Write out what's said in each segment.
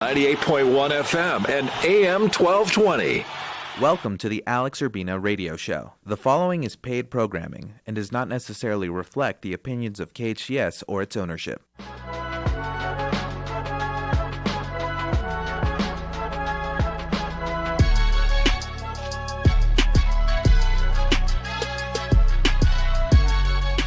98.1 FM and AM 1220. Welcome to the Alex Urbina radio show. The following is paid programming and does not necessarily reflect the opinions of KHTS or its ownership.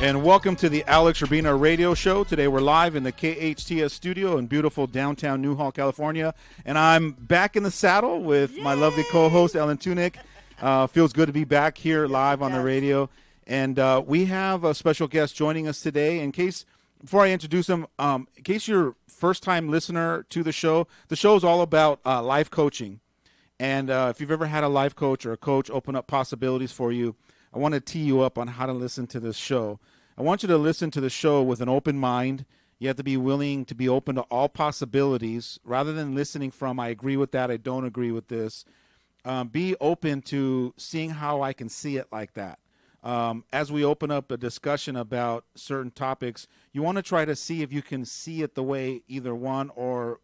And welcome to the Alex Urbina radio show. Today we're live in the KHTS studio in beautiful downtown Newhall, California. And I'm back in the saddle with my lovely co-host, Ellen Tunick. Feels good to be back here live on the radio. And we have a special guest joining us today. Before I introduce him, in case you're a first-time listener to the show is all about life coaching. And if you've ever had a life coach or a coach open up possibilities for you, I want to tee you up on how to listen to this show. I want you to listen to the show with an open mind. You have to be willing to be open to all possibilities rather than listening from, I agree with that, I don't agree with this. Be open to seeing how I can see it like that. As we open up a discussion about certain topics, you want to try to see if you can see it the way either one or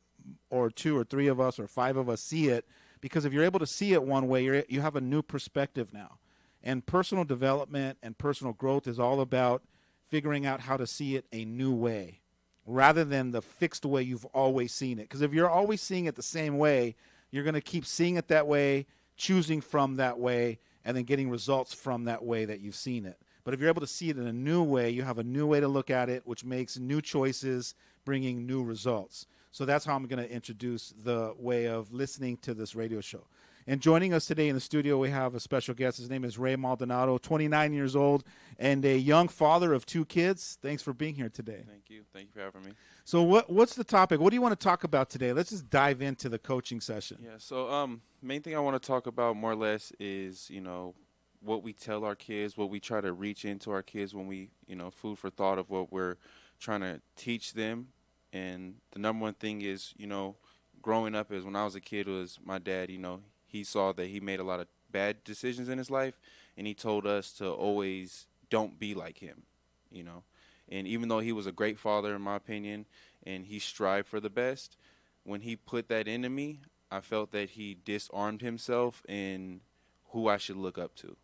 two or three of us or five of us see it. Because if you're able to see it one way, you have a new perspective now. And personal development and personal growth is all about figuring out how to see it a new way rather than the fixed way you've always seen it. Because if you're always seeing it the same way, you're going to keep seeing it that way, choosing from that way, and then getting results from that way that you've seen it. But if you're able to see it in a new way, you have a new way to look at it, which makes new choices, bringing new results. So that's how I'm going to introduce the way of listening to this radio show. And joining us today in the studio, we have a special guest. His name is Ray Maldonado, 29 years old, and a young father of two kids. Thanks for being here today. Thank you. Thank you for having me. So what's the topic? What do you want to talk about today? Let's just dive into the coaching session. Yeah, so main thing I want to talk about more or less is, what we tell our kids, what we try to reach into our kids when we, food for thought of what we're trying to teach them. And the number one thing is, growing up is when I was a kid was my dad, he saw that he made a lot of bad decisions in his life, and he told us to always don't be like him, And even though he was a great father, in my opinion, and he strived for the best, when he put that into me, I felt that he disarmed himself in who I should look up to,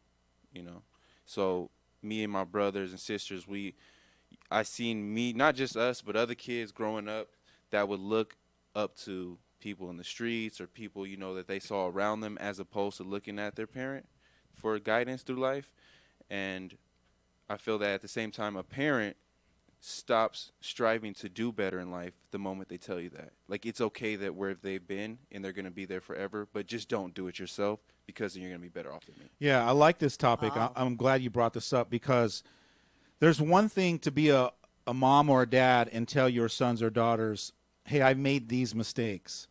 So me and my brothers and sisters, I seen me, not just us, but other kids growing up that would look up to people in the streets or people, that they saw around them as opposed to looking at their parent for guidance through life. And I feel that at the same time, a parent stops striving to do better in life the moment they tell you that. Like, it's okay that where they've been and they're going to be there forever, but just don't do it yourself because then you're going to be better off than me. Yeah, I like this topic. I'm glad you brought this up because there's one thing to be a mom or a dad and tell your sons or daughters, hey, I've made these mistakes.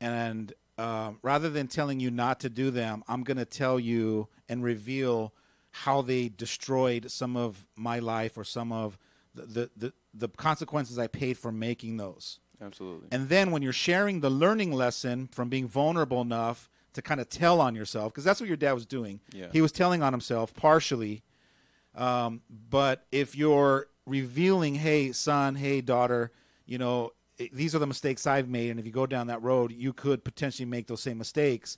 And rather than telling you not to do them, I'm going to tell you and reveal how they destroyed some of my life or some of the consequences I paid for making those. Absolutely. And then when you're sharing the learning lesson from being vulnerable enough to kind of tell on yourself, because that's what your dad was doing. Yeah. He was telling on himself partially. But if you're revealing, hey, son, hey, daughter, these are the mistakes I've made, and if you go down that road, you could potentially make those same mistakes.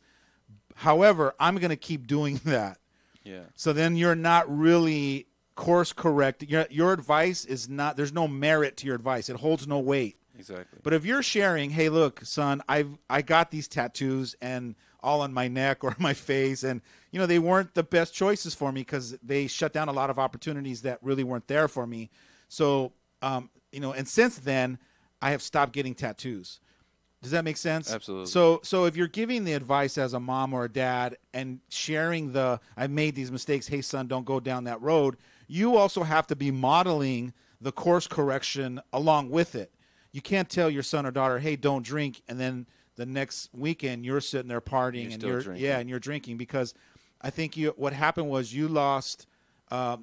However, I'm going to keep doing that. Yeah. So then you're not really course correct. Your advice is not, there's no merit to your advice. It holds no weight. Exactly. But if you're sharing, hey, look, son, I got these tattoos and all on my neck or my face, and they weren't the best choices for me because they shut down a lot of opportunities that really weren't there for me. So, and since then, I have stopped getting tattoos. Does that make sense? Absolutely. So if you're giving the advice as a mom or a dad and sharing I made these mistakes, hey, son, don't go down that road, you also have to be modeling the course correction along with it. You can't tell your son or daughter, hey, don't drink, and then the next weekend you're sitting there partying and you're drinking, because I think what happened was you lost there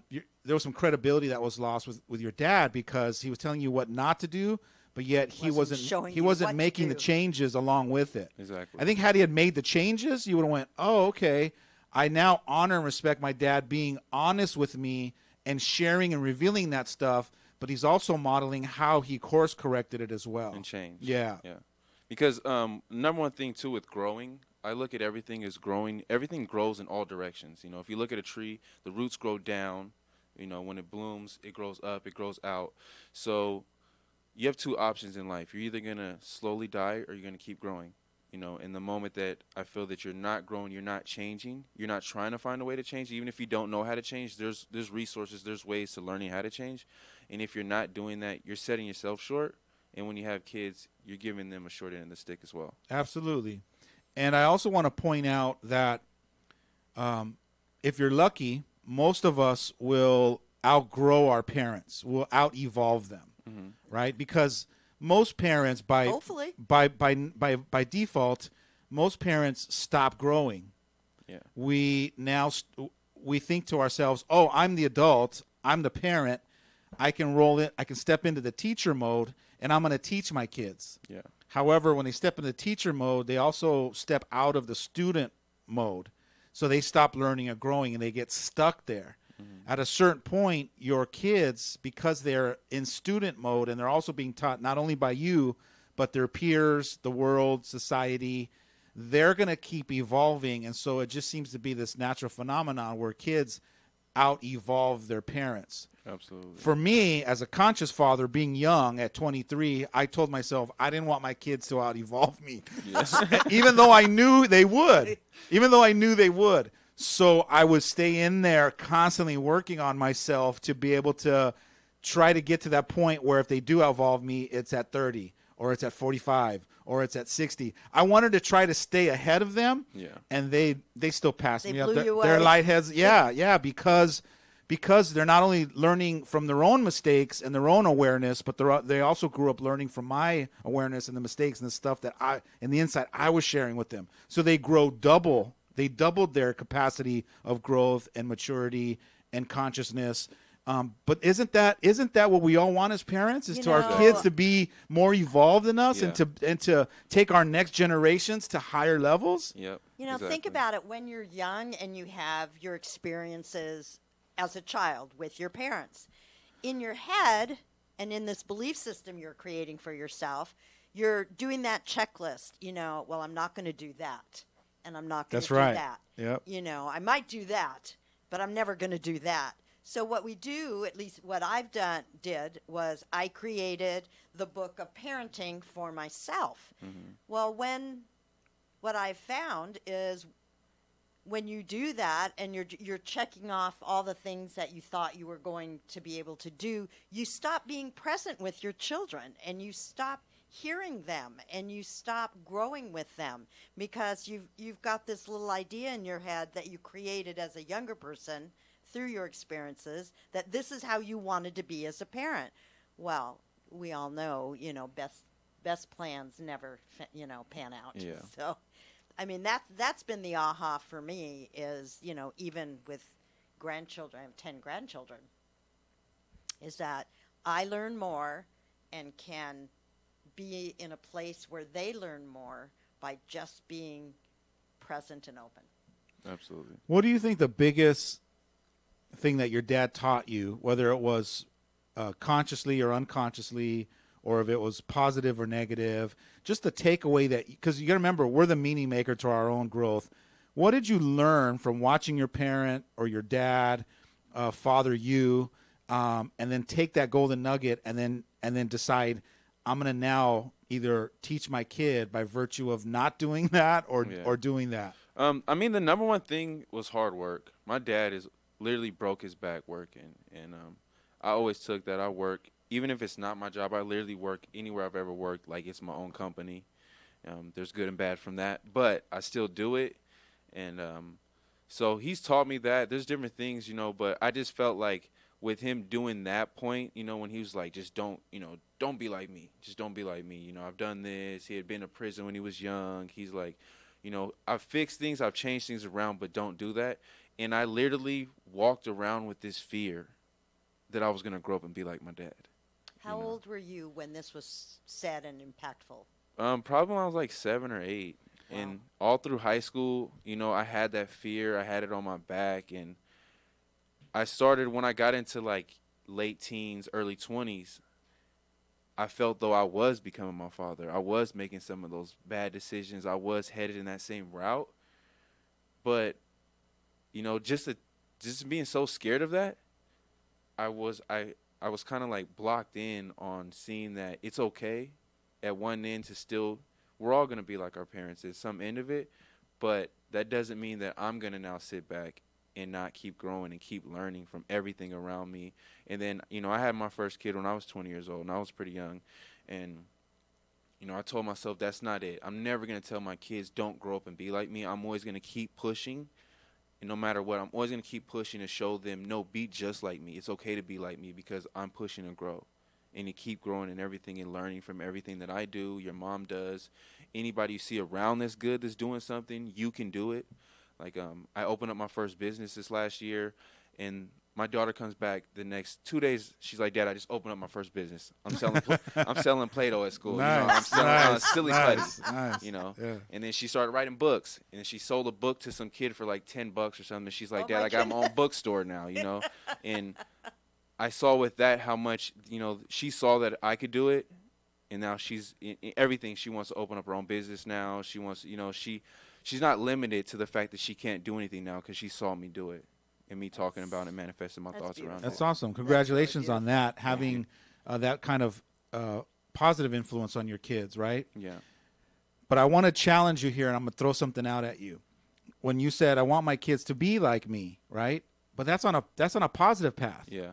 was some credibility that was lost with your dad because he was telling you what not to do, but yet he wasn't making the changes along with it. Exactly. I think had he had made the changes, you would have went, oh, okay, I now honor and respect my dad being honest with me and sharing and revealing that stuff, but he's also modeling how he course corrected it as well. And changed. Yeah. Yeah. Because number one thing too with growing, I look at everything as growing. Everything grows in all directions. You know, if you look at a tree, the roots grow down. You know, when it blooms, it grows up, it grows out. So you have two options in life. You're either gonna slowly die or you're gonna keep growing. You know, in the moment that I feel that you're not growing, you're not changing, you're not trying to find a way to change. Even if you don't know how to change, there's resources, there's ways to learning how to change. And if you're not doing that, you're setting yourself short. And when you have kids, you're giving them a short end of the stick as well. Absolutely. And I also want to point out that if you're lucky, most of us will outgrow our parents, will out-evolve them, right? Because most parents, Hopefully. by default, most parents stop growing. Yeah. We think to ourselves, "Oh, I'm the adult. I'm the parent. I can roll it. I can step into the teacher mode, and I'm going to teach my kids." Yeah. However, when they step into teacher mode, they also step out of the student mode. So they stop learning or growing, and they get stuck there. At a certain point, your kids, because they're in student mode and they're also being taught not only by you, but their peers, the world, society, they're going to keep evolving. And so it just seems to be this natural phenomenon where kids out-evolve their parents. Absolutely. For me, as a conscious father, being young at 23, I told myself I didn't want my kids to out-evolve me, even though I knew they would. So I would stay in there constantly working on myself to be able to try to get to that point where if they do outvolve me, it's at 30 or it's at 45 or it's at 60. I wanted to try to stay ahead of them, and they still passed They me up. blew you Their away. light heads, because they're not only learning from their own mistakes and their own awareness, but they also grew up learning from my awareness and the mistakes and the stuff that the insight I was sharing with them. So they grow double. They doubled their capacity of growth and maturity and consciousness. But isn't that what we all want as parents? Is to our kids to be more evolved than us and to take our next generations to higher levels? Yep. Think about it when you're young and you have your experiences as a child with your parents. In your head and in this belief system you're creating for yourself, you're doing that checklist, well, I'm not going to do that. And I'm not going to do that. Yep. I might do that, but I'm never going to do that. So what we do, at least what I've did was I created the book of parenting for myself. Well, what I've found is when you do that and you're checking off all the things that you thought you were going to be able to do, you stop being present with your children and you stop hearing them and you stop growing with them because you've got this little idea in your head that you created as a younger person through your experiences that this is how you wanted to be as a parent. Well, we all know, best plans never, pan out. Yeah. So, I mean, that's been the aha for me is, even with grandchildren, I have 10 grandchildren, is that I learn more and can be in a place where they learn more by just being present and open. Absolutely. What do you think the biggest thing that your dad taught you, whether it was consciously or unconsciously, or if it was positive or negative, just the takeaway because you got to remember, we're the meaning maker to our own growth. What did you learn from watching your parent or your dad father you, and then take that golden nugget and then decide, I'm going to now either teach my kid by virtue of not doing that or doing that? I mean, the number one thing was hard work. My dad literally broke his back working, and I always took that. I work, even if it's not my job, I literally work anywhere I've ever worked like it's my own company. There's good and bad from that, but I still do it. And so he's taught me that. There's different things, but I just felt like with him doing that point, when he was like, just don't be like me. Just don't be like me. I've done this. He had been to prison when he was young. He's like, I've fixed things. I've changed things around, but don't do that. And I literally walked around with this fear that I was going to grow up and be like my dad. How old were you when this was said and impactful? Probably when I was like 7 or 8. Wow. And all through high school, I had that fear. I had it on my back. And I started when I got into like late teens, early 20s, I felt though I was becoming my father. I was making some of those bad decisions. I was headed in that same route. But, you know, just being so scared of that, I was kind of like blocked in on seeing that it's okay at one end to still, we're all going to be like our parents at some end of it, but that doesn't mean that I'm going to now sit back and not keep growing and keep learning from everything around me. And then, you know, I had my first kid when I was 20 years old, and I was pretty young. And, you know, I told myself that's not it. I'm never going to tell my kids don't grow up and be like me. I'm always going to keep pushing. And no matter what, I'm always going to keep pushing to show them, no, be just like me. It's okay to be like me because I'm pushing to grow. And to keep growing in everything and learning from everything that I do, your mom does. Anybody you see around that's good that's doing something, you can do it. Like, I opened up my first business this last year, and my daughter comes back the next 2 days. She's like, Dad, I just opened up my first business. I'm selling Play-Doh at school. Nice, you know, I'm selling silly putties. nice. You know, Yeah. and then she started writing books, and she sold a book to some kid for like $10 or something. She's like, Oh, Dad, my I got my own bookstore now. You know, and I saw with that how much, you know, she saw that I could do it, and now she's in everything. She wants to open up her own business now. She wants, you know, she's not limited to the fact that she can't do anything now because she saw me do it and me talking about it and manifesting my That's thoughts around That's it. awesome. Congratulations on beautiful. that, having that kind of positive influence on your kids, right? Yeah. But I want to challenge you here, and I'm going to throw something out at you. When you said, I want my kids to be like me, right? But that's on a positive path. Yeah.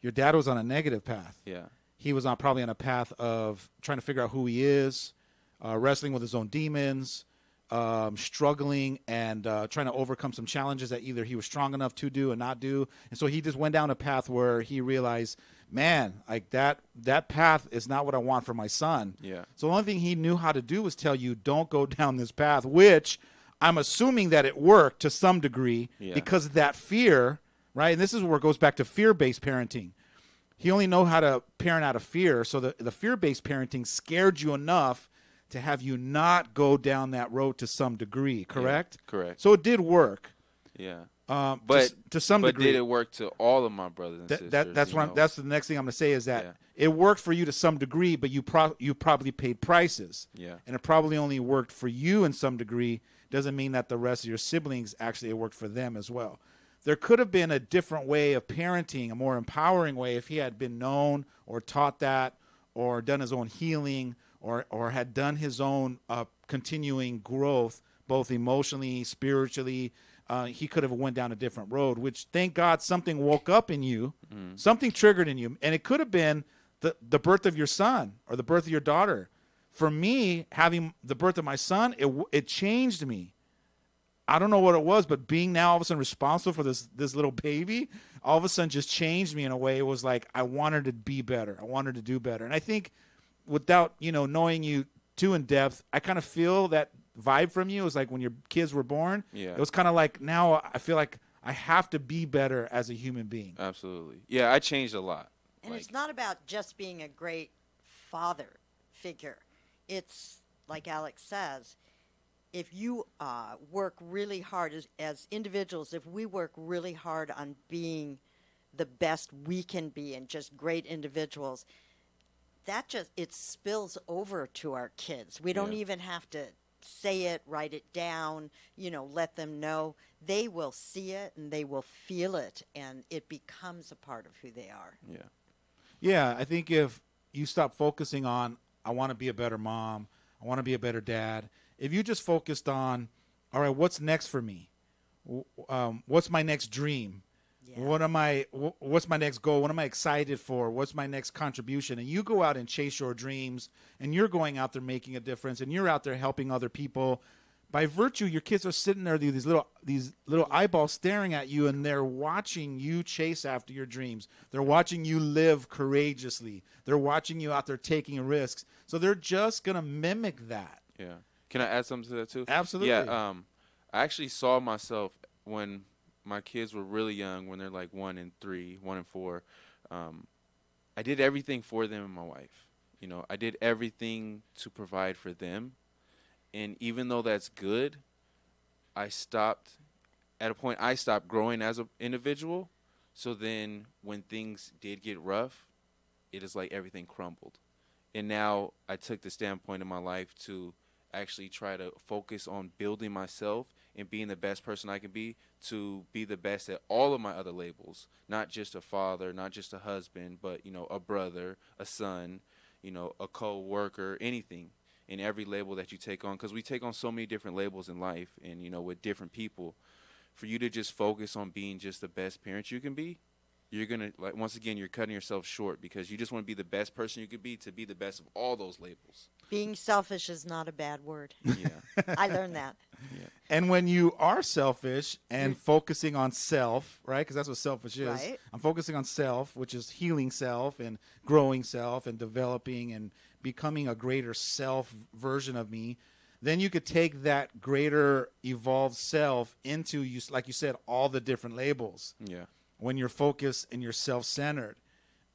Your dad was on a negative path. Yeah. He was probably on a path of trying to figure out who he is, wrestling with his own demons, struggling and trying to overcome some challenges that either he was strong enough to do and not do. And so he just went down a path where he realized, man, like that path is not what I want for my son. Yeah. So the only thing he knew how to do was tell you, don't go down this path, which I'm assuming that it worked to some degree because of that fear, right? And this is where it goes back to fear-based parenting. He only know how to parent out of fear. So the fear-based parenting scared you enough to have you not go down that road to some degree, correct? Yeah, correct. So it did work. Yeah. But to some but degree. did it work to all of my brothers and sisters? That's the next thing I'm going to say is that it worked for you to some degree, but you probably paid prices. Yeah. And it probably only worked for you in some degree. Doesn't mean that the rest of your siblings actually it worked for them as well. There could have been a different way of parenting, a more empowering way if he had been known or taught that or done his own healing or had done his own continuing growth, both emotionally, spiritually. He could have went down a different road, which thank God something woke up in you, something triggered in you. And it could have been the birth of your son or the birth of your daughter. For me, having the birth of my son, it changed me. I don't know what it was, but being now all of a sudden responsible for this little baby, all of a sudden just changed me in a way. It was like I wanted to be better. I wanted to do better. And I think without, knowing you too in depth, I kind of feel that vibe from you. It was like when your kids were born. Yeah. It was kind of like now I feel like I have to be better as a human being. Absolutely. Yeah, I changed a lot. And it's not about just being a great father figure. It's, like Alex says, if you work really hard as individuals, if we work really hard on being the best we can be and just great individuals, it spills over to our kids. We don't even have to say it, write it down, let them know. They will see it and they will feel it, and it becomes a part of who they are. Yeah. Yeah, I think if you stop focusing on, I want to be a better mom, I want to be a better dad, if you just focused on, all right, what's next for me? What's my next dream? Yeah. What's my next goal? What am I excited for? What's my next contribution? And you go out and chase your dreams, and you're going out there making a difference, and you're out there helping other people. By virtue, your kids are sitting there, these little eyeballs staring at you, and they're watching you chase after your dreams. They're watching you live courageously. They're watching you out there taking risks. So they're just going to mimic that. Yeah. Can I add something to that too? Absolutely. Yeah. I actually saw myself when my kids were really young, when they're like 1 and 3, 1 and 4. I did everything for them and my wife. I did everything to provide for them. And even though that's good, I stopped growing as an individual. So then when things did get rough, it is like everything crumbled. And now I took the standpoint in my life to actually try to focus on building myself and being the best person I can be, to be the best at all of my other labels, not just a father, not just a husband, but, you know, a brother, a son, you know, a co-worker, anything, in every label that you take on, because we take on so many different labels in life and, you know, with different people. For you to just focus on being just the best parent you can be, you're going to, like, once again, you're cutting yourself short, because you just want to be the best person you could be, to be the best of all those labels. Being selfish is not a bad word. Yeah. I learned that. Yeah. And when you are selfish and focusing on self, right? Because that's what selfish is. Right. I'm focusing on self, which is healing self and growing self and developing and becoming a greater self version of me. Then you could take that greater evolved self into, you, like you said, all the different labels. Yeah. When you're focused and you're self-centered.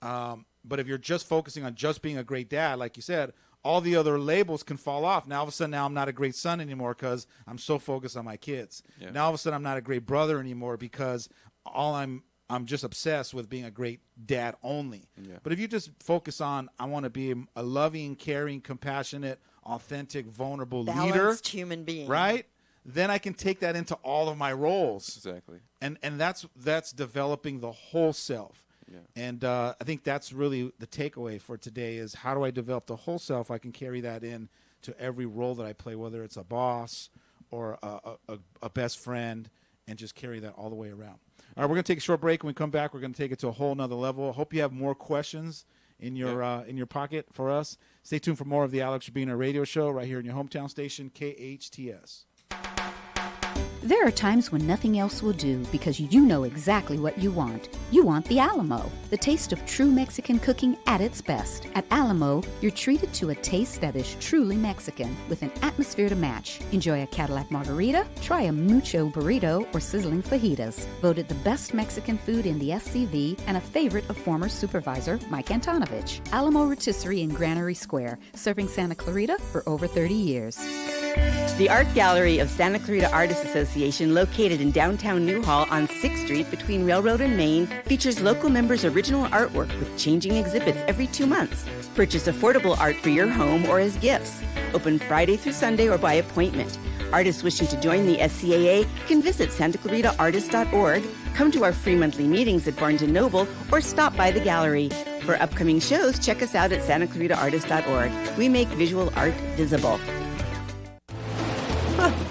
But if you're just focusing on just being a great dad, like you said, all the other labels can fall off. Now, all of a sudden, now I'm not a great son anymore because I'm so focused on my kids. Yeah. Now, all of a sudden, I'm not a great brother anymore because I'm just obsessed with being a great dad only. Yeah. But if you just focus on, I want to be a loving, caring, compassionate, authentic, vulnerable leader, Balanced human being. right? Then I can take that into all of my roles. Exactly. And that's developing the whole self. Yeah. And I think that's really the takeaway for today is, how do I develop the whole self? I can carry that in to every role that I play, whether it's a boss or a best friend, and just carry that all the way around. All right, we're going to take a short break. When we come back, we're going to take it to a whole nother level. I hope you have more questions in your pocket for us. Stay tuned for more of the Alex Urbina Radio Show right here in your hometown station, KHTS. There are times when nothing else will do because you know exactly what you want. You want the Alamo, the taste of true Mexican cooking at its best. At Alamo, you're treated to a taste that is truly Mexican with an atmosphere to match. Enjoy a Cadillac margarita, try a mucho burrito, or sizzling fajitas. Voted the best Mexican food in the SCV and a favorite of former supervisor Mike Antonovich. Alamo Rotisserie in Granary Square, serving Santa Clarita for over 30 years. The Art Gallery of Santa Clarita Artists Association, located in downtown Newhall on 6th Street between Railroad and Main, features local members' original artwork with changing exhibits every 2 months. Purchase affordable art for your home or as gifts. Open Friday through Sunday or by appointment. Artists wishing to join the SCAA can visit santaclaritaartist.org, come to our free monthly meetings at Barnes & Noble, or stop by the gallery. For upcoming shows, check us out at santaclaritaartist.org. We make visual art visible.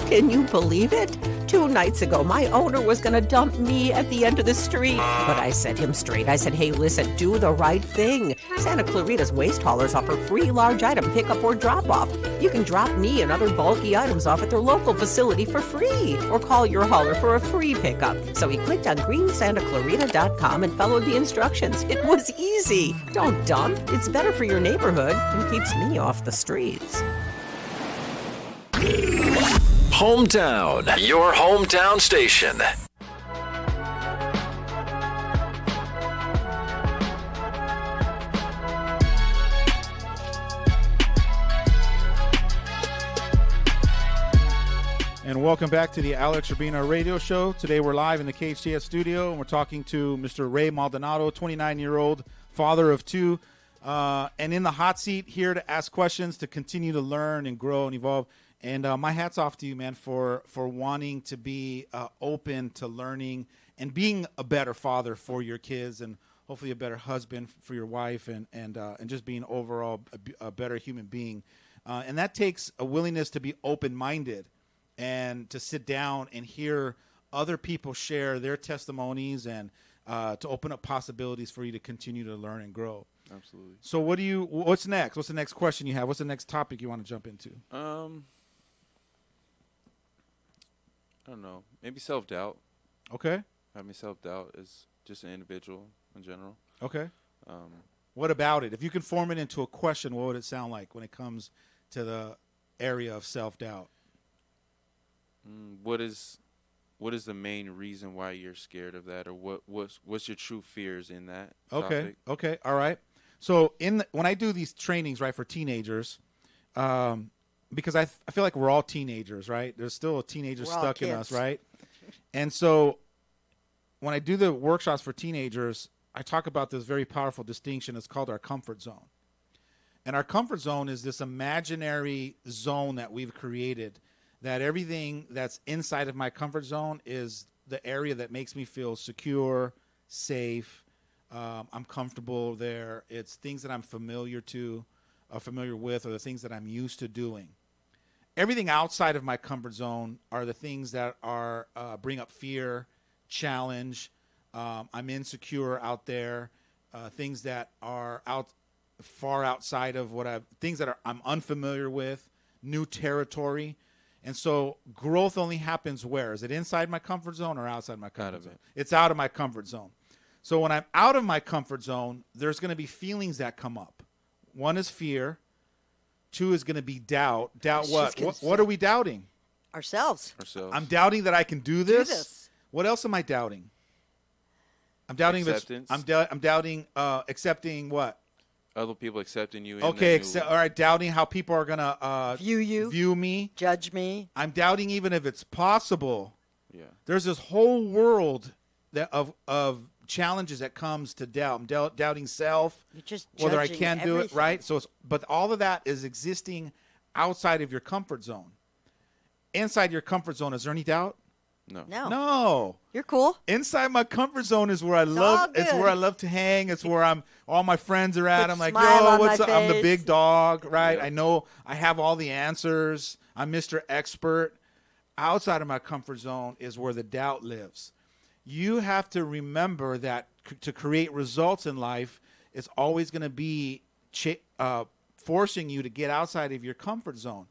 Can you believe it? 2 nights ago, my owner was going to dump me at the end of the street. But I set him straight. I said, hey, listen, do the right thing. Santa Clarita's waste haulers offer free large item pickup or drop-off. You can drop me and other bulky items off at their local facility for free, or call your hauler for a free pickup. So he clicked on greensantaclarita.com and followed the instructions. It was easy. Don't dump. It's better for your neighborhood and keeps me off the streets. Hometown, your hometown station. And welcome back to the Alex Urbina Radio Show. Today we're live in the KHTS studio, and we're talking to Mr. Ray Maldonado, 29-year-old father of 2, and in the hot seat here to ask questions, to continue to learn and grow and evolve. And my hat's off to you, man, for wanting to be open to learning and being a better father for your kids, and hopefully a better husband for your wife, and just being overall a better human being. And that takes a willingness to be open-minded and to sit down and hear other people share their testimonies, and to open up possibilities for you to continue to learn and grow. Absolutely. So what's next? What's the next question you have? What's the next topic you want to jump into? I don't know. Maybe self-doubt. Okay. Having self-doubt is just an individual in general. Okay. What about it? If you can form it into a question, what would it sound like when it comes to the area of self-doubt? What is the main reason why you're scared of that, or what's your true fears in that topic? Okay. All right. So when I do these trainings, right, for teenagers, because I feel like we're all teenagers, right? There's still a teenager stuck in us, right? And so when I do the workshops for teenagers, I talk about this very powerful distinction. It's called our comfort zone. And our comfort zone is this imaginary zone that we've created, that everything that's inside of my comfort zone is the area that makes me feel secure, safe. I'm comfortable there. It's things that I'm familiar with, or the things that I'm used to doing. Everything outside of my comfort zone are the things that are bring up fear, challenge. I'm insecure out there. Things that are far outside of things that I'm unfamiliar with, new territory. And so growth only happens where? Is it inside my comfort zone or outside my comfort zone? It's out of my comfort zone. So when I'm out of my comfort zone, there's going to be feelings that come up. One is fear. Two is going to be doubt. Doubt what? What are we doubting? Ourselves. I'm doubting that I can do this. What else am I doubting? I'm doubting acceptance. I'm doubting accepting what? Other people accepting you. Okay, all right. Doubting how people are gonna view me, judge me. I'm doubting even if it's possible. Yeah. There's this whole world of challenges that comes to doubt. I'm doubting self, You're just whether I can do it, everything. right? So, but all of that is existing outside of your comfort zone. Inside your comfort zone, is there any doubt? No. No. You're cool. Inside my comfort zone is where I all love. It's good. where I love to hang. It's where all my friends are at. Put I'm like, smile yo, on what's my up? I'm the face. big dog, right? Yeah. I know I have all the answers. I'm Mr. Expert. Outside of my comfort zone is where the doubt lives. You have to remember that to create results in life, it's always going to be forcing you to get outside of your comfort zone.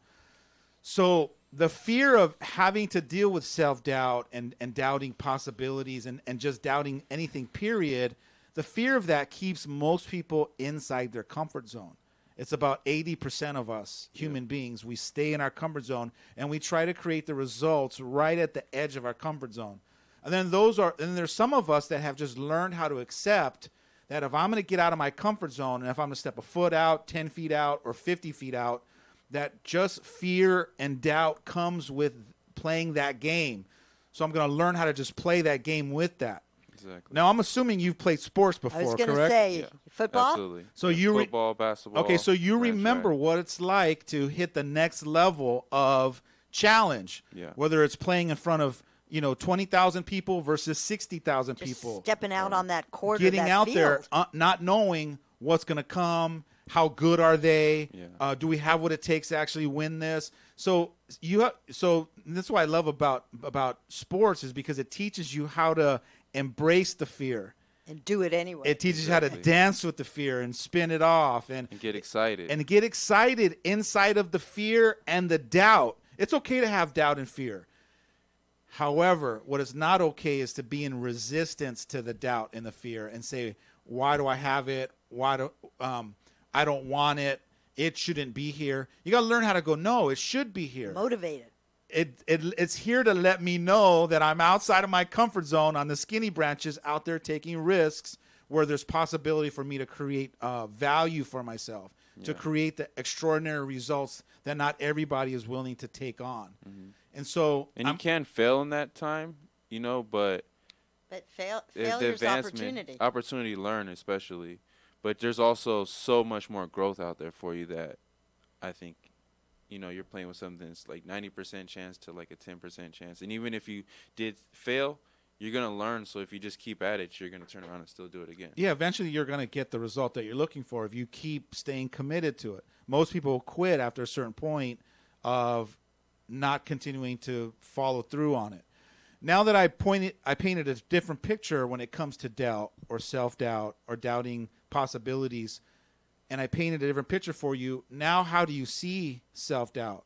So the fear of having to deal with self-doubt and doubting possibilities and just doubting anything, period, the fear of that keeps most people inside their comfort zone. It's about 80% of us human beings. We stay in our comfort zone and we try to create the results right at the edge of our comfort zone. And then there's some of us that have just learned how to accept that if I'm going to get out of my comfort zone and if I'm going to step a foot out, 10 feet out, or 50 feet out, that just fear and doubt comes with playing that game. So I'm going to learn how to just play that game with that. Exactly. Now, I'm assuming you've played sports before, I was going to correct? say, Yeah. football? Absolutely. So Yeah, you football, basketball. Okay, so you ran remember track. what it's like to hit the next level of challenge. Yeah. Whether it's playing in front of 20,000 people versus 60,000 Just people. stepping out on that court Getting or that out there, field. not knowing what's going to come, how good are they? Yeah. Do we have what it takes to actually win this? So that's what I love about sports is because it teaches you how to embrace the fear. And do it anyway. It teaches you how to dance with the fear and spin it off and get excited. And get excited inside of the fear and the doubt. It's okay to have doubt and fear. However, what is not okay is to be in resistance to the doubt and the fear and say, why do I have it? I don't want it. It shouldn't be here. You got to learn how to go, no, it should be here. Motivated. It's here to let me know that I'm outside of my comfort zone on the skinny branches out there taking risks where there's possibility for me to create value for myself, to create the extraordinary results that not everybody is willing to take on. Mm-hmm. And so you can fail in that time, but failure's opportunity. Opportunity to learn especially. But there's also so much more growth out there for you that I think, you're playing with something that's like 90% chance to like a 10% chance. And even if you did fail, you're going to learn. So if you just keep at it, you're going to turn around and still do it again. Yeah, eventually you're going to get the result that you're looking for if you keep staying committed to it. Most people quit after a certain point of not continuing to follow through on it. Now that I painted a different picture when it comes to doubt or self-doubt or doubting possibilities, and I painted a different picture for you. Now, how do you see self-doubt?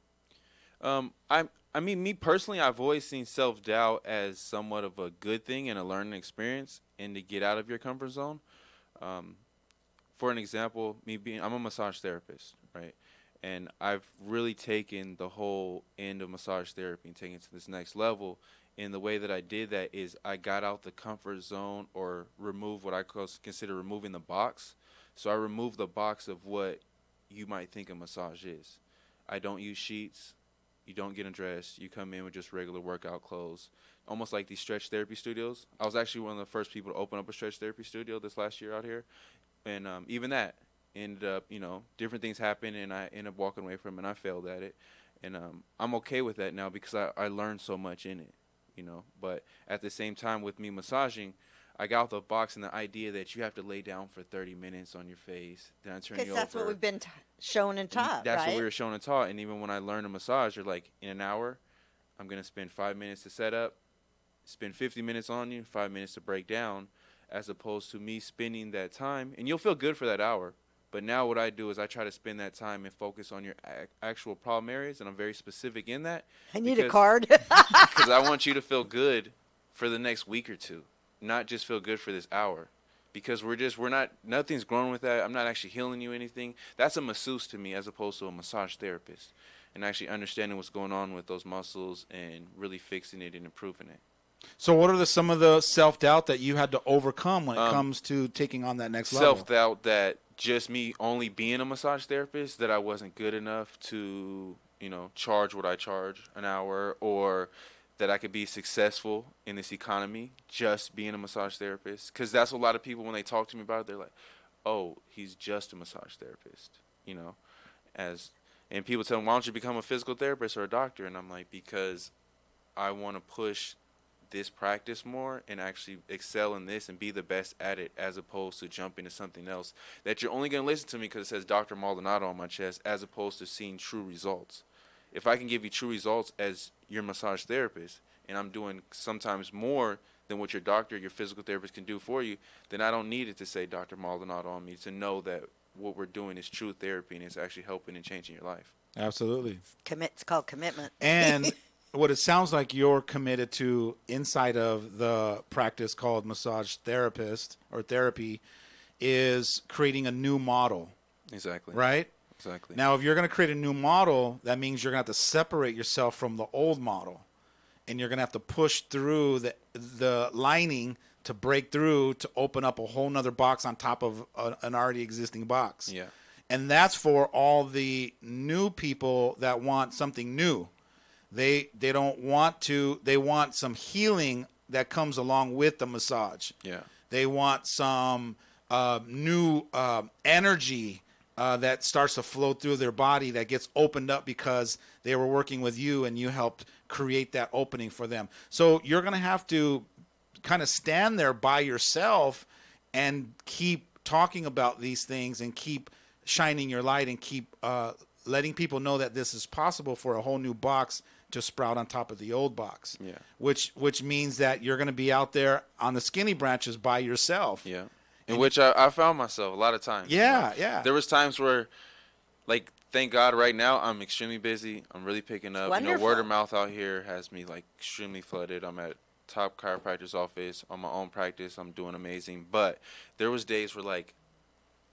Me personally, I've always seen self-doubt as somewhat of a good thing and a learning experience and to get out of your comfort zone. For an example, I'm a massage therapist, right? And I've really taken the whole end of massage therapy and taken it to this next level. And the way that I did that is I got out the comfort zone or removed what I consider removing the box. So I removed the box of what you might think a massage is. I don't use sheets. You don't get undressed. You come in with just regular workout clothes, almost like these stretch therapy studios. I was actually one of the first people to open up a stretch therapy studio this last year out here. And even that, ended up, different things happened, and I ended up walking away from it, and I failed at it. And I'm okay with that now because I learned so much in it, But at the same time, with me massaging, I got out the box and the idea that you have to lay down for 30 minutes on your face. Then I turn you over. Because that's what we've been shown and taught, That's right? what we were shown and taught. And even when I learned a massage, you're like, in an hour, I'm going to spend 5 minutes to set up, spend 50 minutes on you, 5 minutes to break down, as opposed to me spending that time. And you'll feel good for that hour. But now what I do is I try to spend that time and focus on your actual problem areas, and I'm very specific in that. I need a card. Because I want you to feel good for the next week or two, not just feel good for this hour. Because nothing's growing with that. I'm not actually healing you anything. That's a masseuse to me as opposed to a massage therapist. And actually understanding what's going on with those muscles and really fixing it and improving it. So what are some of the self-doubt that you had to overcome when it comes to taking on that next level? Self-doubt that just me only being a massage therapist, that I wasn't good enough to, charge what I charge an hour, or that I could be successful in this economy just being a massage therapist. Because that's what a lot of people, when they talk to me about it, they're like, oh, he's just a massage therapist, and people tell them, why don't you become a physical therapist or a doctor? And I'm like, because I want to push this practice more and actually excel in this and be the best at it, as opposed to jump into something else that you're only going to listen to me because it says Dr. Maldonado on my chest, as opposed to seeing true results. If I can give you true results as your massage therapist, and I'm doing sometimes more than what your doctor, your physical therapist can do for you, then I don't need it to say Dr. Maldonado on me to know that what we're doing is true therapy and it's actually helping and changing your life. Absolutely. It's called commitment. And what it sounds like you're committed to inside of the practice called massage therapist or therapy is creating a new model. Exactly. Right? Exactly. Now, if you're going to create a new model, that means you're going to have to separate yourself from the old model. And you're going to have to push through the lining to break through to open up a whole nother box on top of an already existing box. Yeah. And that's for all the new people that want something new. They don't want to, they want some healing that comes along with the massage. Yeah. They want some new energy that starts to flow through their body that gets opened up because they were working with you and you helped create that opening for them. So you're going to have to kind of stand there by yourself and keep talking about these things and keep shining your light and keep letting people know that this is possible for a whole new box to sprout on top of the old box. Yeah. Which means that you're going to be out there on the skinny branches by yourself. Yeah. In which I found myself a lot of times. Yeah, yeah. There was times where, like, thank God right now I'm extremely busy. I'm really picking up. Wonderful. Word of mouth out here has me, like, extremely flooded. I'm at top chiropractor's office on my own practice. I'm doing amazing. But there was days where, like,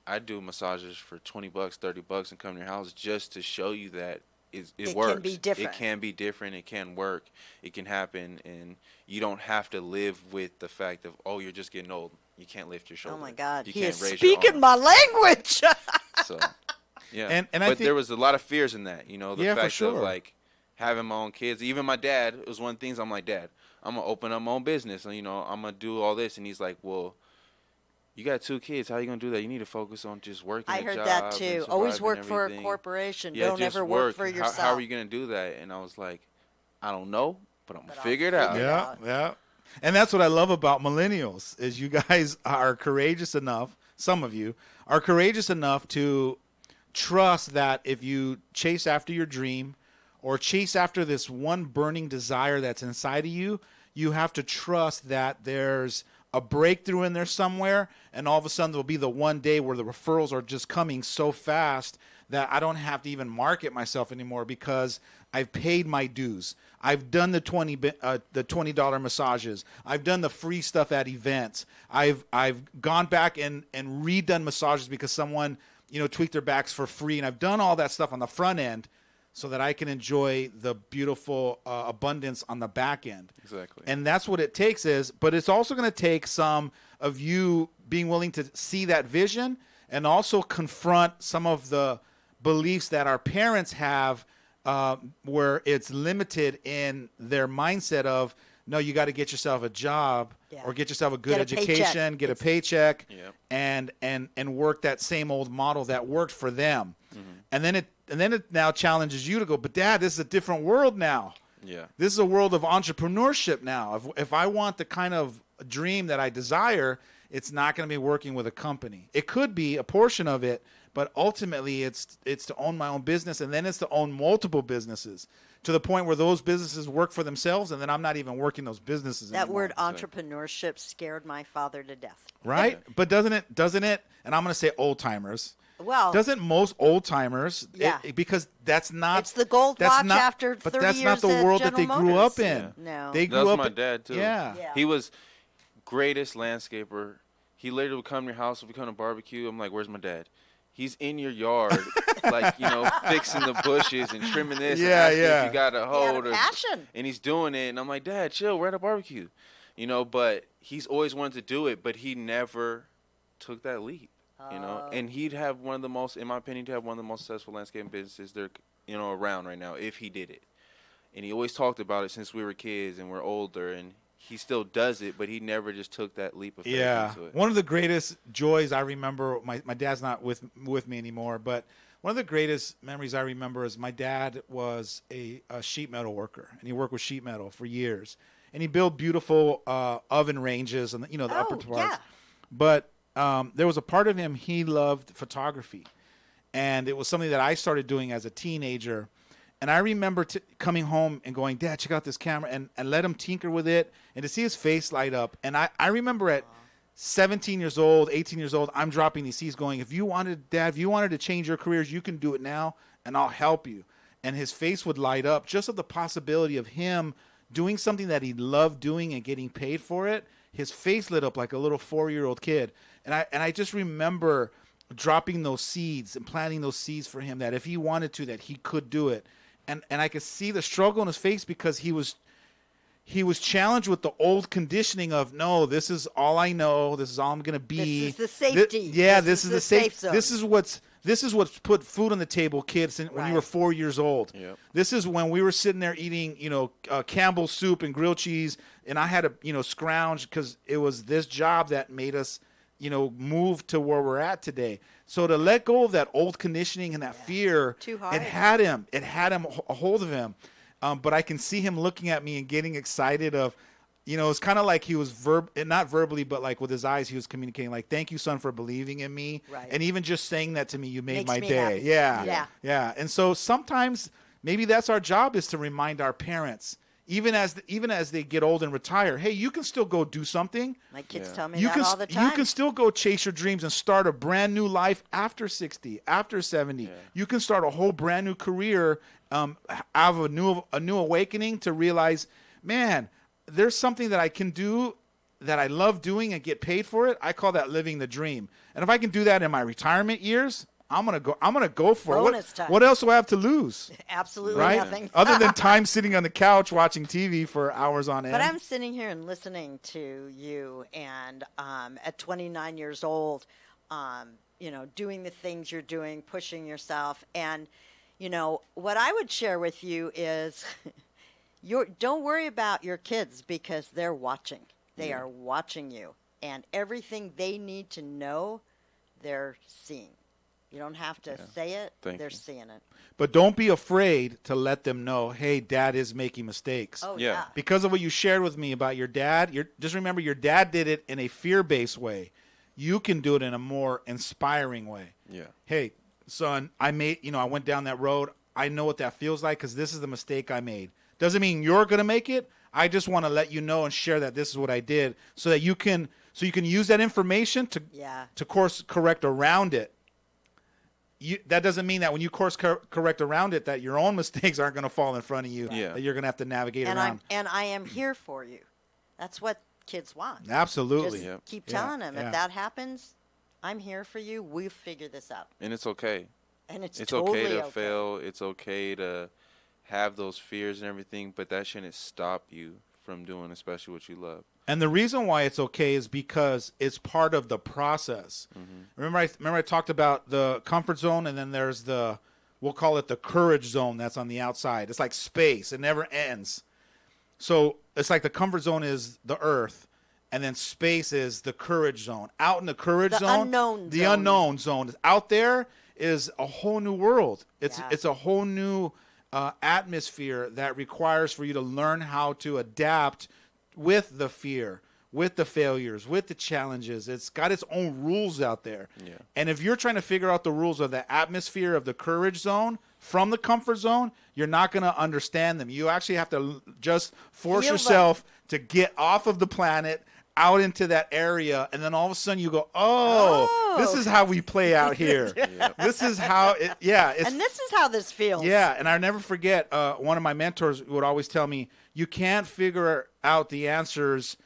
I do massages for $20, $30 and come to your house just to show you that it works. It can be different. It can be different. It can work. It can happen. And you don't have to live with the fact of, oh, you're just getting old. You can't lift your shoulder. Oh, my God. You He can't is raise your speaking arm. my language. So, yeah. And I but think there was a lot of fears in that, the Yeah, for fact sure. of, like, having my own kids. Even my dad, it was one of the things I'm like, Dad, I'm going to open up my own business. And, I'm going to do all this. And he's like, well, you got 2 kids. How are you going to do that? You need to focus on just working I a heard job that, and too. Always surviving work for a everything. corporation. Yeah, Don't just ever work for How yourself. are you going to do that? And I was like, I don't know, but I'm going But to I'll figure it out. figure it Yeah, out. yeah. And that's what I love about millennials is you guys are courageous enough, some of you are courageous enough to trust that if you chase after your dream or chase after this one burning desire that's inside of you, you have to trust that there's a breakthrough in there somewhere, and all of a sudden there'll be the one day where the referrals are just coming so fast that I don't have to even market myself anymore because I've paid my dues. I've done the $20 massages. I've done the free stuff at events. I've gone back and redone massages because someone tweaked their backs for free, and I've done all that stuff on the front end so that I can enjoy the beautiful abundance on the back end. Exactly. And that's what it takes but it's also going to take some of you being willing to see that vision and also confront some of the beliefs that our parents have where it's limited in their mindset of No, you got to get yourself a job or get yourself a good education, get a paycheck, and work that same old model that worked for them. And then it now challenges you to go, but Dad, this is a different world now. Yeah. This is a world of entrepreneurship now. If I want the kind of dream that I desire, it's not going to be working with a company. It could be a portion of it, but ultimately it's to own my own business, and then it's to own multiple businesses to the point where those businesses work for themselves, and then I'm not even working those businesses That anymore. word entrepreneurship scared my father to death. Right? But doesn't it, and I'm going to say old timers. Well, doesn't most old timers? Yeah. Because that's not. It's the gold watch after 30 But that's years not the at world that they General grew Motors. up in. No. They That grew was up. my dad too. Yeah. He was greatest landscaper. He later would come to your house if we come to barbecue. I'm like, where's my dad? He's in your yard, like, fixing the bushes and trimming this. and asking if you got a hold. He had a passion. And he's doing it. And I'm like, Dad, chill. We're at a barbecue. But he's always wanted to do it, but he never took that leap. And he'd have one of the most, in my opinion, to have one of the most successful landscaping businesses there, around right now if he did it. And he always talked about it since we were kids and we're older, and he still does it, but he never just took that leap of faith into it. One of the greatest joys I remember, my dad's not with me anymore, but one of the greatest memories I remember is my dad was a sheet metal worker, and he worked with sheet metal for years. And he built beautiful oven ranges and the upper parts. Yeah. But there was a part of him, he loved photography. And it was something that I started doing as a teenager. And I remember coming home and going, Dad, check out this camera, and let him tinker with it, and to see his face light up. And I remember at 17 years old, 18 years old, I'm dropping these seeds going, Dad, if you wanted to change your careers, you can do it now, and I'll help you. And his face would light up just at the possibility of him doing something that he loved doing and getting paid for it. His face lit up like a little 4-year-old kid. And I just remember dropping those seeds and planting those seeds for him, that if he wanted to, that he could do it. And I could see the struggle in his face because he was challenged with the old conditioning of, no, this is all I know. This is all I'm going to be. This is the safety. This is the safe zone. This is what's put food on the table, kids, when you were 4 years old. Yep. This is when we were sitting there eating, Campbell's soup and grilled cheese, and I had to, scrounge because it was this job that made us, move to where we're at today. So to let go of that old conditioning and that fear, Too hard. it had him a hold of him. But I can see him looking at me and getting excited of, it's kind of like he was not verbally, but like with his eyes, he was communicating like, thank you, son, for believing in me. Right. And even just saying that to me, you made Makes my me day. happy. Yeah. And so sometimes maybe that's our job, is to remind our parents, even as they get old and retire, hey, you can still go do something. My kids tell me that all the time. You can still go chase your dreams and start a brand new life after 60, after 70. Yeah. You can start a whole brand new career, have a new awakening to realize, man, there's something that I can do that I love doing and get paid for it. I call that living the dream. And if I can do that in my retirement years, I'm gonna go for Bonus it. time. What else do I have to lose? Absolutely Right? nothing. Other than time sitting on the couch watching TV for hours on end. But I'm sitting here and listening to you, and at 29 years old, doing the things you're doing, pushing yourself. And, what I would share with you is don't worry about your kids, because they're watching. They are watching you. And everything they need to know, they're seeing. You don't have to say it. They're seeing it. But don't be afraid to let them know, hey, Dad is making mistakes. Oh, Yeah. yeah. Because of what you shared with me about your dad, just remember your dad did it in a fear-based way. You can do it in a more inspiring way. Yeah. Hey, son, I went down that road. I know what that feels like because this is the mistake I made. Doesn't mean you're going to make it. I just want to let you know and share that this is what I did so that you can use that information to course correct around it. That doesn't mean that when you course correct around it that your own mistakes aren't going to fall in front of you, that you're going to have to navigate around. And I am here for you. That's what kids want. Absolutely. Just keep telling them, if that happens, I'm here for you. We'll figure this out. And it's okay. And it's okay totally to fail. It's okay to have those fears and everything, but that shouldn't stop you from doing especially what you love. And the reason why it's okay is because it's part of the process. Mm-hmm. Remember I talked about the comfort zone, and then there's we'll call it the courage zone that's on the outside. It's like space. It never ends. So it's like the comfort zone is the earth, and then space is the courage zone. Out in the courage zone, the unknown zone. Out there is a whole new world. It's a whole new atmosphere that requires for you to learn how to adapt with the fear, with the failures, with the challenges. It's got its own rules out there. Yeah. And if you're trying to figure out the rules of the atmosphere of the courage zone from the comfort zone, you're not going to understand them. You actually have to just force yourself to get off of the planet, out into that area, and then all of a sudden you go, this is how we play out here. This is how and this is how this feels. Yeah, and I'll never forget, one of my mentors would always tell me, you can't figure out the answers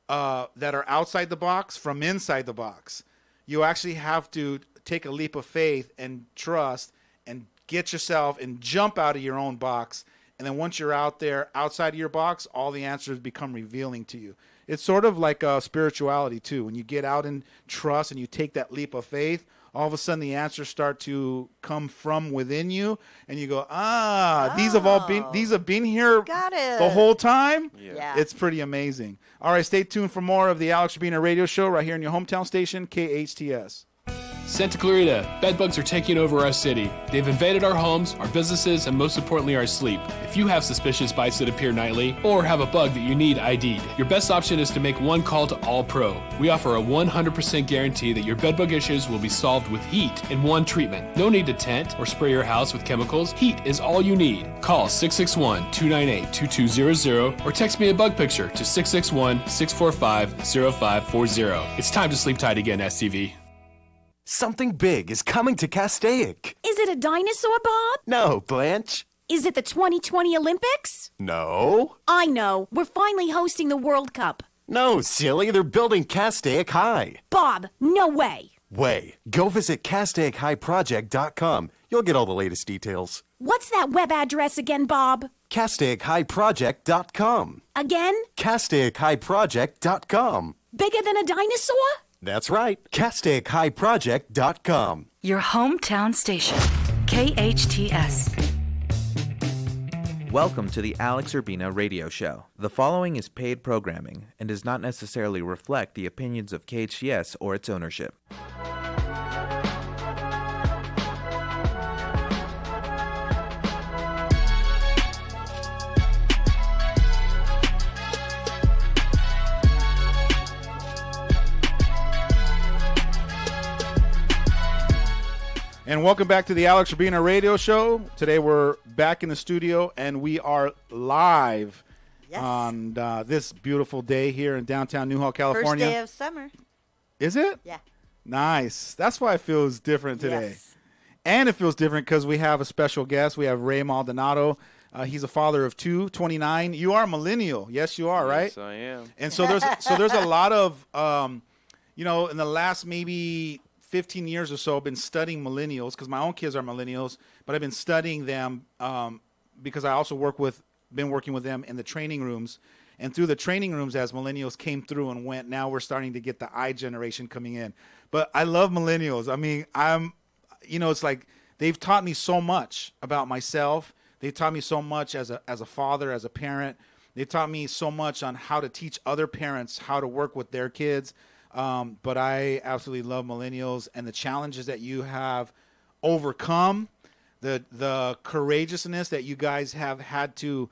that are outside the box from inside the box. You actually have to take a leap of faith and trust and get yourself and jump out of your own box. And then once you're out there, outside of your box, all the answers become revealing to you. It's sort of like spirituality, too. When you get out and trust and you take that leap of faith, all of a sudden the answers start to come from within you. And you go, these have been here the whole time? Yeah. It's pretty amazing. All right, stay tuned for more of the Alex Urbina Radio Show right here in your hometown station, KHTS. Santa Clarita, bedbugs are taking over our city. They've invaded our homes, our businesses, and most importantly, our sleep. If you have suspicious bites that appear nightly, or have a bug that you need ID'd, your best option is to make one call to All Pro. We offer a 100% guarantee that your bedbug issues will be solved with heat in one treatment. No need to tent or spray your house with chemicals. Heat is all you need. Call 661-298-2200 or text me a bug picture to 661-645-0540. It's time to sleep tight again, STV. Something big is coming to Castaic. Is it a dinosaur, Bob? No, Blanche. Is it the 2020 Olympics? No. I know. We're finally hosting the World Cup. No, silly. They're building Castaic High. Bob, no way. Go visit CastaicHighProject.com. You'll get all the latest details. What's that web address again, Bob? CastaicHighProject.com. Again? CastaicHighProject.com. Bigger than a dinosaur? That's right. CastaicHighProject.com. Your hometown station, KHTS. Welcome to the Alex Urbina Radio Show. The following is paid programming and does not necessarily reflect the opinions of KHTS or its ownership. And welcome back to the Alex Urbina Radio Show. Today we're back in the studio, and we are live on this beautiful day here in downtown Newhall, California. First day of summer. Is it? Yeah. Nice. That's why it feels different today. Yes. And it feels different because we have a special guest. We have Ray Maldonado. He's a father of two, 29. You are a millennial. Yes, you are, right? Yes, I am. And so there's a lot of, in the last maybe 15 years or so, I've been studying millennials because my own kids are millennials, but I've been studying them because I also been working with them in the training rooms. And through the training rooms, as millennials came through and went, now we're starting to get the I generation coming in. But I love millennials. I mean, it's like they've taught me so much about myself. They've taught me so much as a father, as a parent. They've taught me so much on how to teach other parents how to work with their kids. But I absolutely love millennials and the challenges that you have overcome, the courageousness that you guys have had to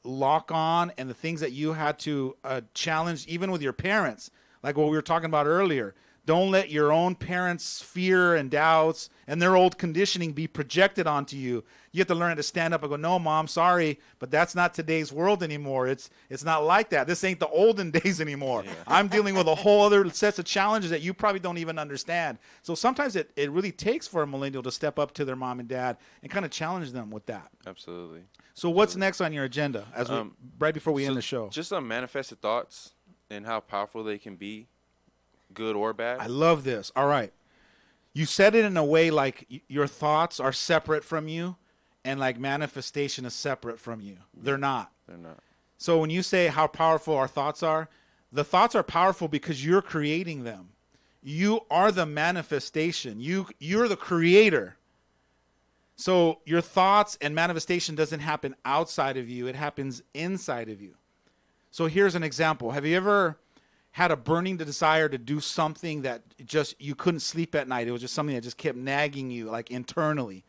lock on, and the things that you had to challenge even with your parents, like what we were talking about earlier. Don't let your own parents' fear and doubts and their old conditioning be projected onto you. You have to learn to stand up and go, no, Mom, sorry, but that's not today's world anymore. It's not like that. This ain't the olden days anymore. Yeah. I'm dealing with a whole other set of challenges that you probably don't even understand. So sometimes it really takes for a millennial to step up to their mom and dad and kind of challenge them with that. Absolutely. So what's next on your agenda right before we end the show? Just manifested thoughts and how powerful they can be, good or bad. I love this. All right. You said it in a way like your thoughts are separate from you and like manifestation is separate from you. They're not. They're not. So when you say how powerful our thoughts are, the thoughts are powerful because you're creating them. You are the manifestation. You're the creator. So your thoughts and manifestation doesn't happen outside of you. It happens inside of you. So here's an example. Have you ever had a burning desire to do something that just you couldn't sleep at night? It was just something that just kept nagging you, like internally.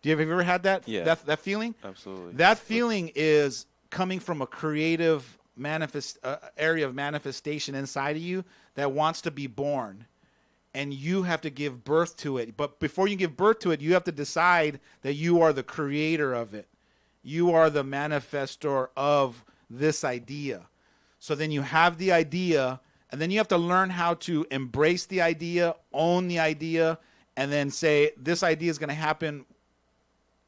Have you ever had that? Yeah. That feeling? Absolutely. That feeling is coming from a creative area of manifestation inside of you that wants to be born. And you have to give birth to it. But before you give birth to it, you have to decide that you are the creator of it. You are the manifestor of this idea. So then you have the idea, and then you have to learn how to embrace the idea, own the idea, and then say, this idea is going to happen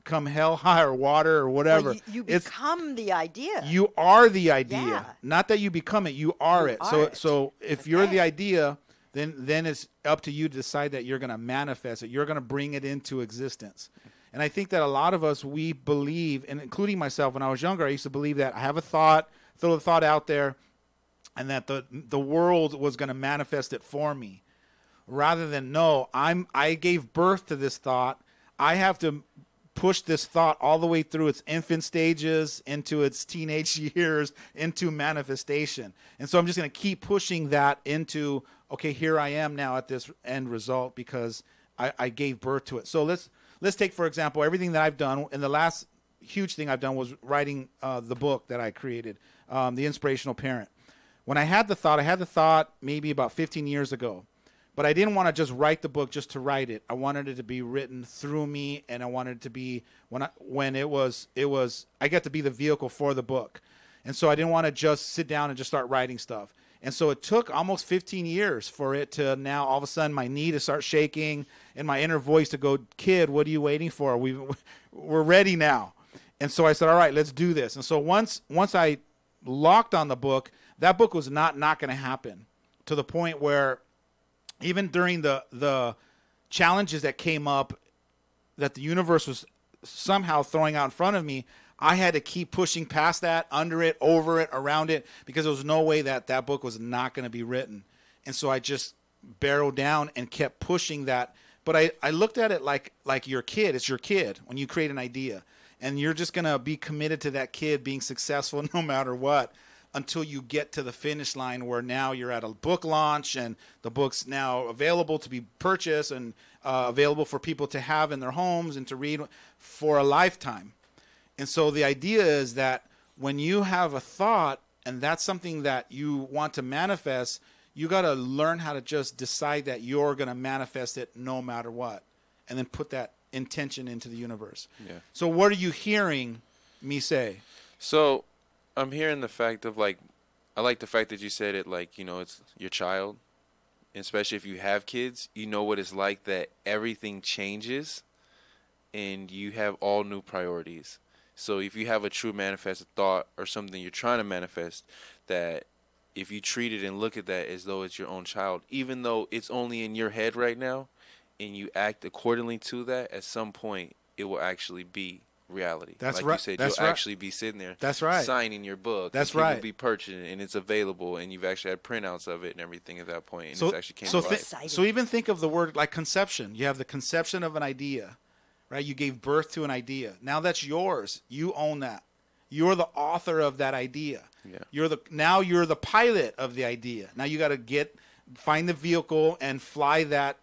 come hell, high, or water, or whatever. Well, you become the idea. You are the idea. Yeah. Not that you become it, you are it. So if you're the idea, then it's up to you to decide that you're going to manifest it. You're going to bring it into existence. And I think that a lot of us, we believe, and including myself, when I was younger, I used to believe that I have a thought, throw the thought out there, and that the world was going to manifest it for me. Rather than, no, I gave birth to this thought. I have to push this thought all the way through its infant stages, into its teenage years, into manifestation. And so I'm just going to keep pushing that into, okay, here I am now at this end result because I gave birth to it. So let's take, for example, everything that I've done. And the last huge thing I've done was writing the book that I created, The Inspirational Parent. When I had the thought maybe about 15 years ago. But I didn't want to just write the book just to write it. I wanted it to be written through me, and I wanted it to be when it was I got to be the vehicle for the book. And so I didn't want to just sit down and just start writing stuff. And so it took almost 15 years for it to now all of a sudden my knee to start shaking and my inner voice to go, kid, what are you waiting for? We're ready now. And so I said, all right, let's do this. And so once I locked on the book, that book was not going to happen, to the point where even during the challenges that came up that the universe was somehow throwing out in front of me, I had to keep pushing past that, under it, over it, around it, because there was no way that book was not going to be written. And so I just barreled down and kept pushing that. But I looked at it like your kid. It's your kid when you create an idea. And you're just going to be committed to that kid being successful no matter what, until you get to the finish line where now you're at a book launch and the book's now available to be purchased and available for people to have in their homes and to read for a lifetime. And so the idea is that when you have a thought and that's something that you want to manifest, you got to learn how to just decide that you're going to manifest it no matter what, and then put that intention into the universe. Yeah. So what are you hearing me say? So I'm hearing the fact of, like, I like the fact that you said it, like, you know, it's your child. And especially if you have kids, you know what it's like, that everything changes and you have all new priorities. So if you have a true manifested thought or something you're trying to manifest, that if you treat it and look at that as though it's your own child, even though it's only in your head right now, and you act accordingly to that, at some point it will actually be reality. That's like right. You said, That's you'll right. actually be sitting there. That's right. Signing your book. That's and right. People be purchasing it, and it's available, and you've actually had printouts of it and everything at that point, and it's actually came to life. So even think of the word like conception. You have the conception of an idea, right? You gave birth to an idea. Now that's yours. You own that. You're the author of that idea. Yeah. You're the pilot of the idea. Now you got to find the vehicle and fly that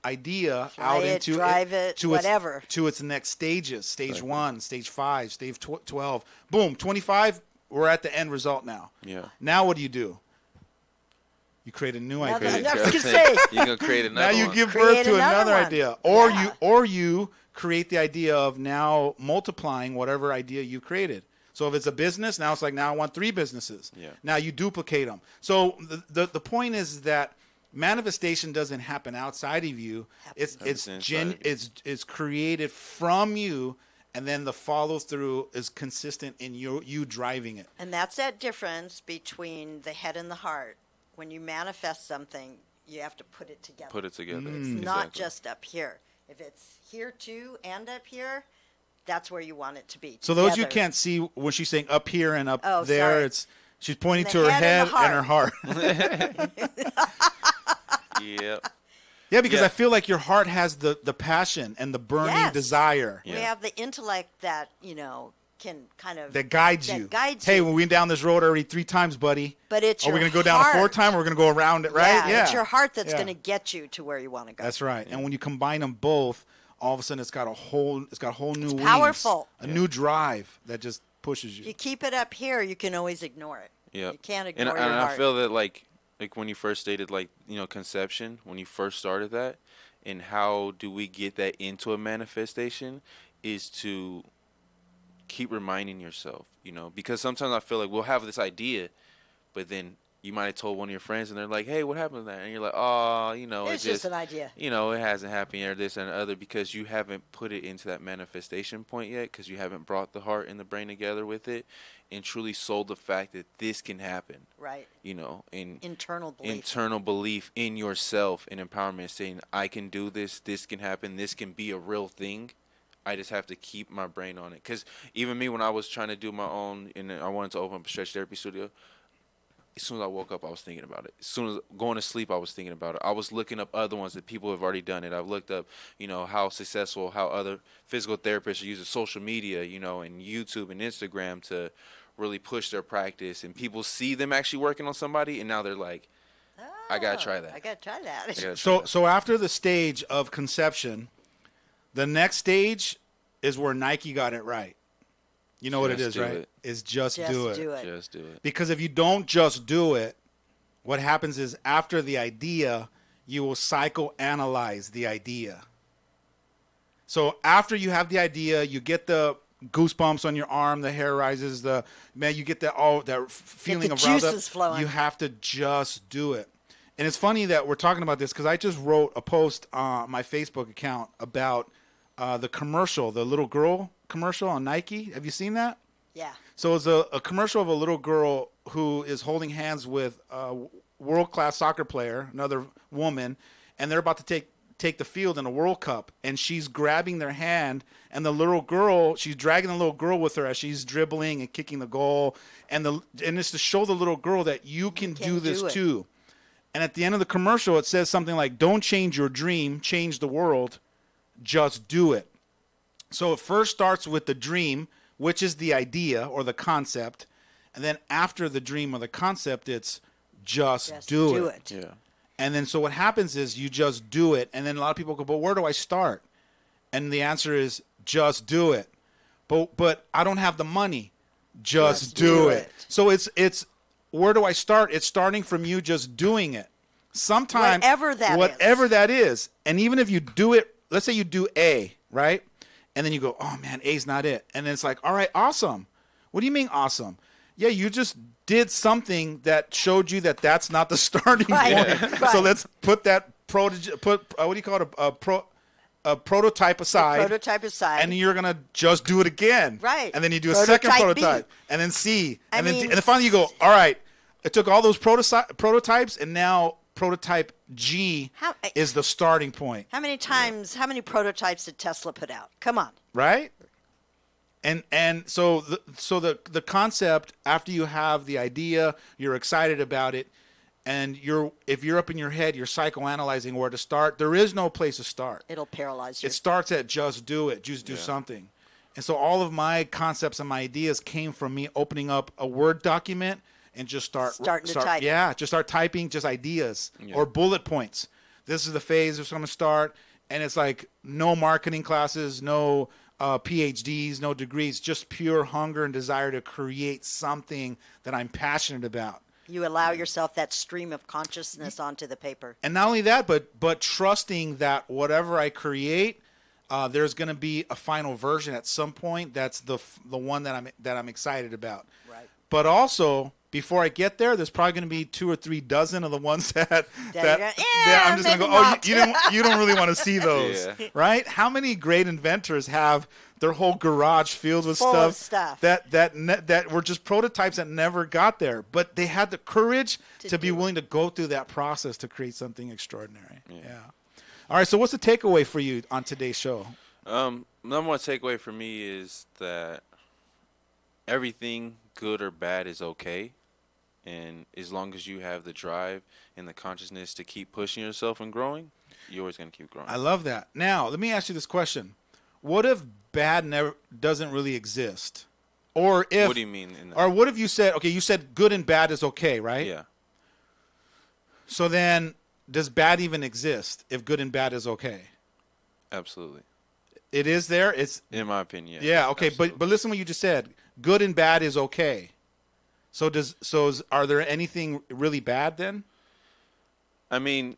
idea out into drive it, to whatever, to its next stages. Stage 1, stage 5, stage 12. Boom, 25. We're at the end result now. Yeah. Now what do? You create a new idea. You're gonna create another. Now you one. give birth to another one. idea, or you create the idea of now multiplying whatever idea you created. So if it's a business, now it's like, now I want 3 businesses. Yeah. Now you duplicate them. So the point is that manifestation doesn't happen outside of you. It's created from you, and then the follow through is consistent in you driving it. And that's that difference between the head and the heart. When you manifest something, you have to put it together. It's not just up here. If it's here too and up here, that's where you want it to be. So those you can't see, when she's saying up here and up there, sorry. She's pointing to her head and her heart. Yep. Yeah, because I feel like your heart has the passion and the burning desire. We have the intellect that, can kind of that guides you. Hey, when we went down this road already 3 times, buddy. But it's Are we going to go down a 4th time, or we're going to go around it, right? Yeah, it's your heart that's going to get you to where you want to go. That's right. And when you combine them both, all of a sudden it's got whole new wings, powerful. A new drive that just pushes you. If you keep it up here, you can always ignore it. Yeah. You can't ignore your heart. And I feel that like when you first stated conception, when you first started that, and how do we get that into a manifestation is to keep reminding yourself, because sometimes I feel like we'll have this idea, but then you might have told one of your friends and they're like, hey, what happened to that? And you're like, oh, it's just an idea. It hasn't happened or this and the other, because you haven't put it into that manifestation point yet, because you haven't brought the heart and the brain together with it and truly sold the fact that this can happen. Right. In internal belief in yourself and empowerment, saying, I can do this, this can happen, this can be a real thing. I just have to keep my brain on it. Because even me, when I was trying to do my own, and I wanted to open up a stretch therapy studio, as soon as I woke up, I was thinking about it. As soon as going to sleep, I was thinking about it. I was looking up other ones that people have already done it. I've looked up, how successful, how other physical therapists are using social media, and YouTube and Instagram to really push their practice. And people see them actually working on somebody, and now they're like, I got to try that. I got to try that. So after the stage of conception, the next stage is where Nike got it right. You know what it is, right? Is just do it. Just do it. Because if you don't just do it, what happens is after the idea, you will psychoanalyze the idea. So after you have the idea, you get the goosebumps on your arm, the hair rises, you get that feeling of riled up. Flowing. You have to just do it. And it's funny that we're talking about this because I just wrote a post on my Facebook account about the commercial, the little girl commercial on Nike. Have you seen that? Yeah. So it's a commercial of a little girl who is holding hands with a world-class soccer player, another woman, and they're about to take the field in a World Cup, and she's grabbing their hand, and the little girl, she's dragging the little girl with her as she's dribbling and kicking the goal, and it's to show the little girl that you can do this too. And at the end of the commercial, it says something like, don't change your dream, change the world, just do it. So it first starts with the dream, which is the idea or the concept. And then after the dream or the concept, it's just do it. Yeah. And then so what happens is you just do it. And then a lot of people go, but where do I start? And the answer is just do it. But I don't have the money. Just do it. So it's where do I start? It's starting from you just doing it. Sometimes whatever that is. And even if you do it, let's say you do A, right? And then you go, oh man, A's not it. And then it's like, all right, awesome. What do you mean awesome? Yeah, you just did something that showed you that that's not the starting point. Right. So let's put that what do you call it? A prototype aside. And you're going to just do it again. Right. And then you do a second prototype. B. And then C. And then finally you go, all right, it took all those prototypes and now prototype G is the starting point. How many prototypes did Tesla put out? Come on. Right? And so the concept, after you have the idea, you're excited about it, and if you're up in your head, you're psychoanalyzing where to start. There is no place to start. It'll paralyze you. It starts at just do it. Just do something. And so all of my concepts and my ideas came from me opening up a Word document and just start to type. Yeah, just start typing just ideas or bullet points. This is the phase of going to start, and it's like no marketing classes, no PhDs, no degrees, just pure hunger and desire to create something that I'm passionate about. You allow yourself that stream of consciousness onto the paper. And not only that, but trusting that whatever I create, there's going to be a final version at some point. That's the one that I'm excited about. Right. But also, before I get there, there's probably going to be 2 or 3 dozen of the ones that I'm just going to go, oh, you don't really want to see those, right? How many great inventors have their whole garage filled with stuff that were just prototypes that never got there, but they had the courage to be willing to go through that process to create something extraordinary. Yeah. All right, so what's the takeaway for you on today's show? Number one takeaway for me is that everything, good or bad, is okay. And as long as you have the drive and the consciousness to keep pushing yourself and growing, you're always going to keep growing. I love that. Now, let me ask you this question. What if bad never doesn't really exist? Or if What do you mean? Or what if you said, okay, you said good and bad is okay, right? Yeah. So then, does bad even exist if good and bad is okay? Absolutely. It is there? It's in my opinion. Yeah, okay, absolutely. but listen what you just said. Good and bad is okay. Are there anything really bad then? I mean,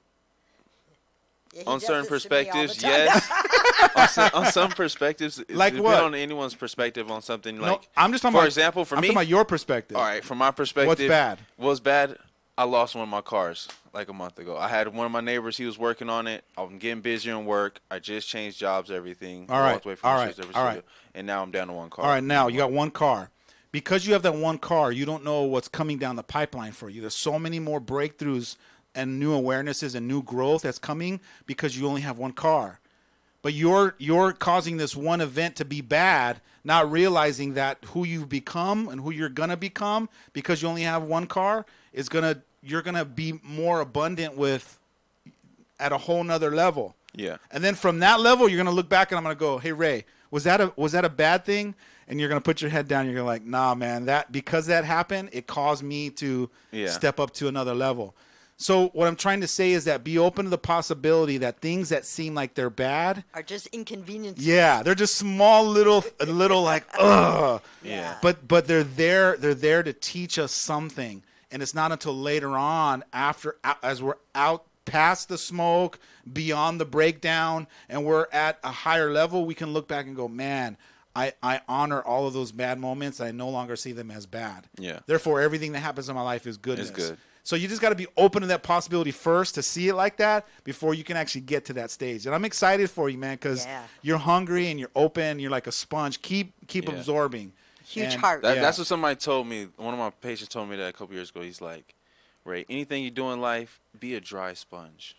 Yeah, on does certain this to me all the perspectives, time. yes. on some perspectives, Like depending what? on anyone's perspective on something. No, Like, I'm just talking for about, example, for I'm me, talking about your perspective. all right, from my perspective, What's bad? What's bad? I lost one of my cars like a month ago. I had one of my neighbors. He was working on it. I'm getting busier in work. I just changed jobs, everything. All right, Walked away from all the right, Service all Studio, and now I'm down to one car. All right, now you got one car. Because you have that one car, you don't know what's coming down the pipeline for you. There's so many more breakthroughs and new awarenesses and new growth that's coming because you only have one car. But you're causing this one event to be bad, not realizing that who you've become and who you're gonna become because you only have one car you're gonna be more abundant with at a whole nother level. Yeah. And then from that level, you're gonna look back and I'm gonna go, hey Ray, was that a bad thing? And you're gonna put your head down. You're gonna like, nah, man, because that happened, it caused me to step up to another level. So what I'm trying to say is that be open to the possibility that things that seem like they're bad are just inconveniences. Yeah, they're just small little like ugh. Yeah. But they're there to teach us something. And it's not until later on as we're out past the smoke, beyond the breakdown, and we're at a higher level, we can look back and go, man, I honor all of those bad moments. I no longer see them as bad. Yeah. Therefore, everything that happens in my life is goodness. It's good. So you just got to be open to that possibility first to see it like that before you can actually get to that stage. And I'm excited for you, man, because you're hungry and you're open. You're like a sponge. Keep absorbing. Huge heart. That's what somebody told me. One of my patients told me that a couple years ago. He's like, Ray, anything you do in life, be a dry sponge.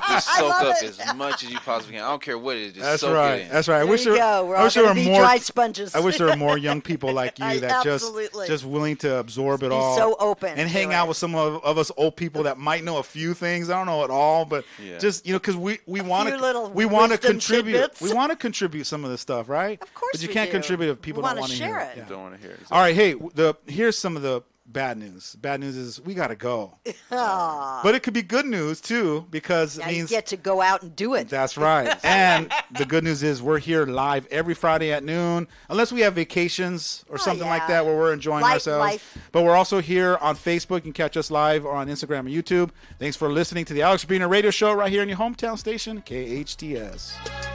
Just soak up as much as you possibly can. I don't care what it is. Just soak it in. That's right. I wish there were dry sponges. I wish there were more young people like you that Absolutely. just willing to absorb it Be all. so open and to hang it. out with some of us old people that might know a few things. I don't know it all, but just because we want to contribute. tidbits. We want to contribute some of this stuff, right? Of course, but you we can't do. contribute if people We don't wanna want to share hear it. Yeah. Don't want to hear it. All right, hey, here's some of the bad news. Bad news is we got to go. But it could be good news, too, because Now it means you get to go out and do it. that's right. And the good news is we're here live every Friday at noon, unless we have vacations or something like that where we're enjoying ourselves. Life. But we're also here on Facebook. You can catch us live or on Instagram and YouTube. Thanks for listening to the Alex Urbina Radio Show right here in your hometown station, KHTS.